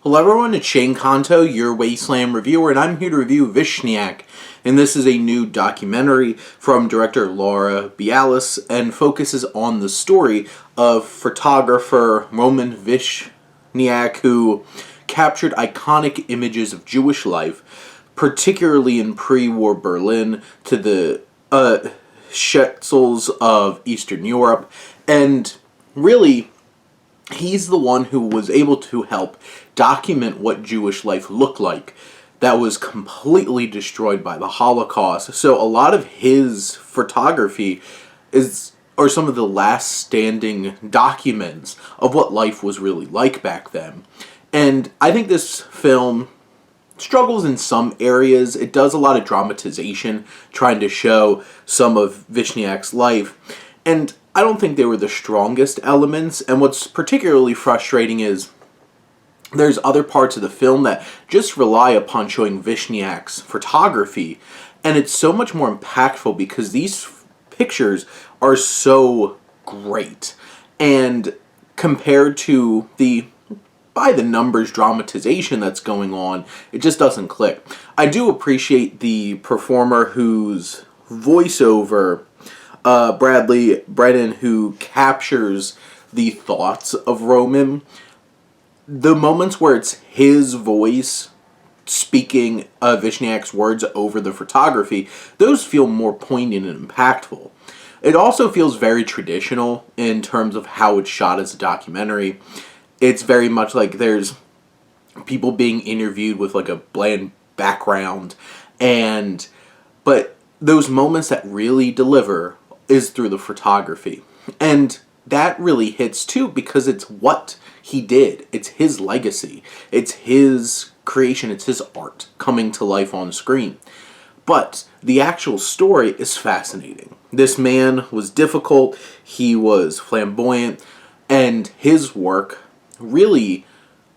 Hello everyone, it's Shane Kanto, your Wasteland reviewer, and I'm here to review Vishniac. And this is a new documentary from director Laura Bialis and focuses on the story of photographer Roman Vishniac, who captured iconic images of Jewish life, particularly in pre-war Berlin, to the shtetls of Eastern Europe, and really he's the one who was able to help document what Jewish life looked like that was completely destroyed by the Holocaust. So a lot of his photography are some of the last standing documents of what life was really like back then. And I think this film struggles in some areas. It does a lot of dramatization, trying to show some of Vishniac's life. And I don't think they were the strongest elements, and what's particularly frustrating is there's other parts of the film that just rely upon showing Vishniac's photography, and it's so much more impactful because these pictures are so great, and compared to the by the numbers dramatization that's going on, it just doesn't click. I do appreciate the performer whose voiceover Bradley Brennan, who captures the thoughts of Roman. The moments where it's his voice speaking Vishniac's words over the photography, those feel more poignant and impactful. It also feels very traditional in terms of how it's shot as a documentary. It's very much like there's people being interviewed with like a bland background, but those moments that really deliver is through the photography. And that really hits too because it's what he did. It's his legacy. It's his creation. It's his art coming to life on screen. But the actual story is fascinating. This man was difficult. He was flamboyant. And his work really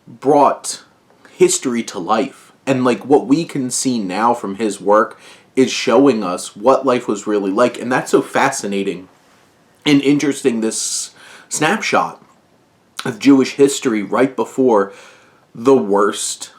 brought history to life. And like what we can see now from his work is showing us what life was really like, and that's so fascinating and interesting, this snapshot of Jewish history right before the worst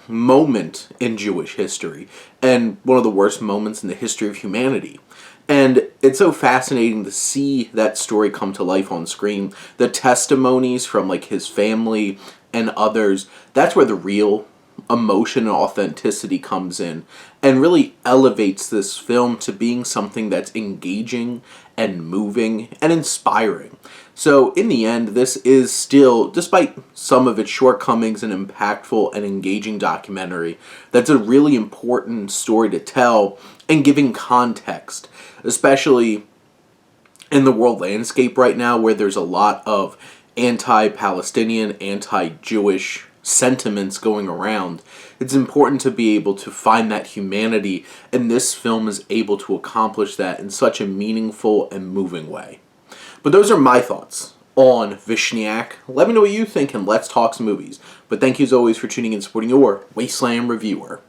moment in Jewish history and one of the worst moments in the history of humanity. And it's so fascinating to see that story come to life on screen. The testimonies from like his family and others, that's where the real emotion and authenticity comes in and really elevates this film to being something that's engaging and moving and inspiring. So in the end, this is still, despite some of its shortcomings, an impactful and engaging documentary that's a really important story to tell and giving context, especially in the world landscape right now where there's a lot of anti-Palestinian, anti-Jewish sentiments going around. It's important to be able to find that humanity, and this film is able to accomplish that in such a meaningful and moving way. But those are my thoughts on Vishniac. Let me know what you think, and let's talk some movies. But thank you as always for tuning in and supporting your Wasteland reviewer.